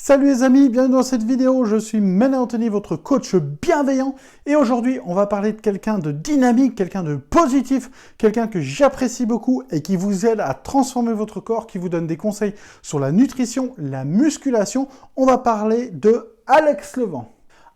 Salut les amis, bienvenue dans cette vidéo, je suis Mena Anthony, votre coach bienveillant et aujourd'hui on va parler de quelqu'un de dynamique, quelqu'un de positif, quelqu'un que j'apprécie beaucoup et qui vous aide à transformer votre corps, qui vous donne des conseils sur la nutrition, la musculation. On va parler de Alex Levent.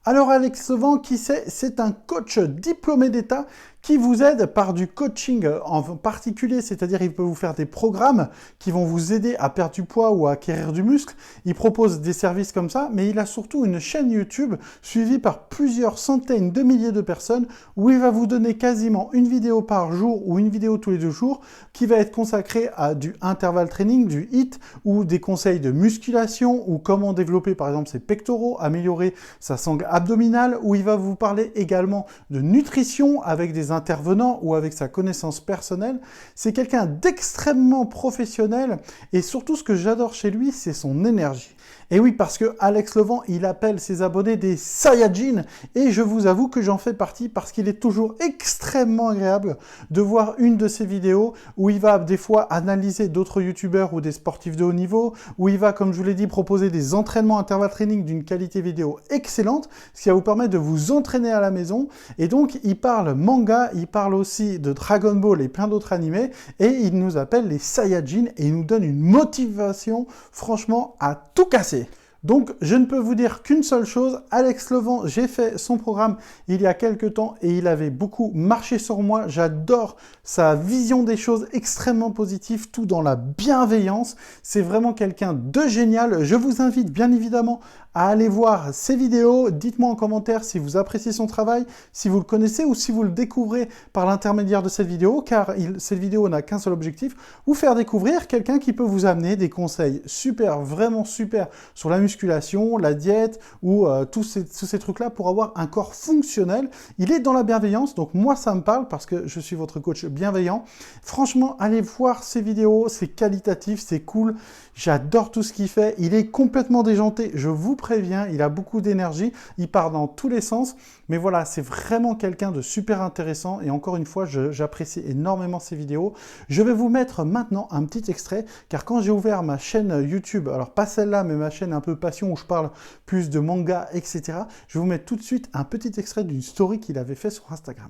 Alors Alex Levent, qui c'est? C'est un coach diplômé d'État qui vous aide par du coaching en particulier, c'est-à-dire il peut vous faire des programmes qui vont vous aider à perdre du poids ou à acquérir du muscle. Il propose des services comme ça, mais il a surtout une chaîne YouTube suivie par plusieurs centaines de milliers de personnes où il va vous donner quasiment une vidéo par jour ou une vidéo tous les 2 jours qui va être consacrée à du interval training, du HIIT ou des conseils de musculation ou comment développer par exemple ses pectoraux, améliorer sa sangle abdominale, où il va vous parler également de nutrition avec des intervenants ou avec sa connaissance personnelle. C'est quelqu'un d'extrêmement professionnel et surtout ce que j'adore chez lui, c'est son énergie. Et oui, parce que Alex Levent, il appelle ses abonnés des Saiyajins et je vous avoue que j'en fais partie parce qu'il est toujours extrêmement agréable de voir une de ses vidéos où il va des fois analyser d'autres youtubeurs ou des sportifs de haut niveau, où il va, comme je vous l'ai dit, proposer des entraînements interval training d'une qualité vidéo excellente, ce qui va vous permettre de vous entraîner à la maison. Et donc, il parle manga, il parle aussi de Dragon Ball et plein d'autres animés et il nous appelle les Saiyajins et il nous donne une motivation, franchement, à tout casser. Donc, je ne peux vous dire qu'une seule chose, Alex Levent, j'ai fait son programme il y a quelques temps et il avait beaucoup marché sur moi. J'adore sa vision des choses extrêmement positive, tout dans la bienveillance. C'est vraiment quelqu'un de génial. Je vous invite bien évidemment à aller voir ses vidéos. Dites-moi en commentaire si vous appréciez son travail, si vous le connaissez ou si vous le découvrez par l'intermédiaire de cette vidéo, car cette vidéo n'a qu'un seul objectif, vous faire découvrir quelqu'un qui peut vous amener des conseils super, vraiment super sur la musculation, la diète ou tous ces trucs-là pour avoir un corps fonctionnel. Il est dans la bienveillance, donc moi ça me parle parce que je suis votre coach bienveillant. Franchement, allez voir ses vidéos, c'est qualitatif, c'est cool. J'adore tout ce qu'il fait. Il est complètement déjanté, je vous préviens, il a beaucoup d'énergie, il part dans tous les sens. Mais voilà, c'est vraiment quelqu'un de super intéressant et encore une fois, j'apprécie énormément ses vidéos. Je vais vous mettre maintenant un petit extrait, car quand j'ai ouvert ma chaîne YouTube, alors pas celle-là, mais ma chaîne un peu passion où je parle plus de manga, etc. Je vais vous mettre tout de suite un petit extrait d'une story qu'il avait fait sur Instagram.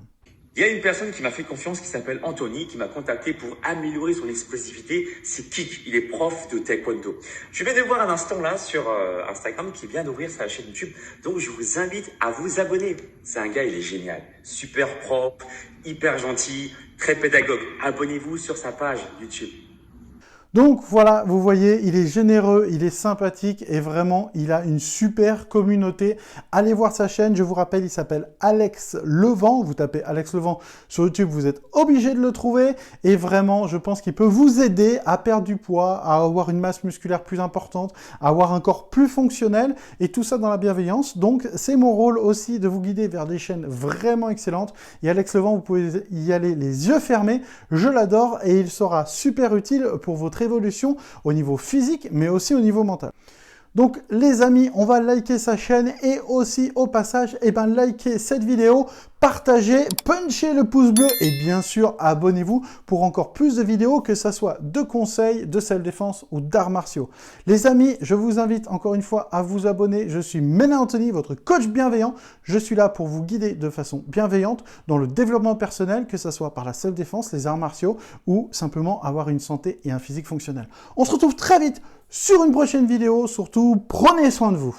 Il y a une personne qui m'a fait confiance qui s'appelle Anthony, qui m'a contacté pour améliorer son explosivité. C'est Kik, il est prof de taekwondo. Je viens de voir un instant là sur Instagram qui vient d'ouvrir sa chaîne YouTube. Donc je vous invite à vous abonner. C'est un gars, il est génial. Super propre, hyper gentil, très pédagogue. Abonnez-vous sur sa page YouTube. Donc voilà, vous voyez, il est généreux, il est sympathique et vraiment, il a une super communauté. Allez voir sa chaîne, je vous rappelle, il s'appelle Alex Levent. Vous tapez Alex Levent sur YouTube, vous êtes obligé de le trouver. Et vraiment, je pense qu'il peut vous aider à perdre du poids, à avoir une masse musculaire plus importante, à avoir un corps plus fonctionnel et tout ça dans la bienveillance. Donc, c'est mon rôle aussi de vous guider vers des chaînes vraiment excellentes. Et Alex Levent, vous pouvez y aller les yeux fermés. Je l'adore et il sera super utile pour votre évolution au niveau physique, mais aussi au niveau mental. Donc les amis, on va liker sa chaîne et aussi au passage, liker cette vidéo, partagez, punchez le pouce bleu et bien sûr, abonnez-vous pour encore plus de vidéos, que ce soit de conseils, de self-défense ou d'arts martiaux. Les amis, je vous invite encore une fois à vous abonner. Je suis Mena Anthony, votre coach bienveillant. Je suis là pour vous guider de façon bienveillante dans le développement personnel, que ce soit par la self-défense, les arts martiaux ou simplement avoir une santé et un physique fonctionnel. On se retrouve très vite sur une prochaine vidéo. Surtout, prenez soin de vous.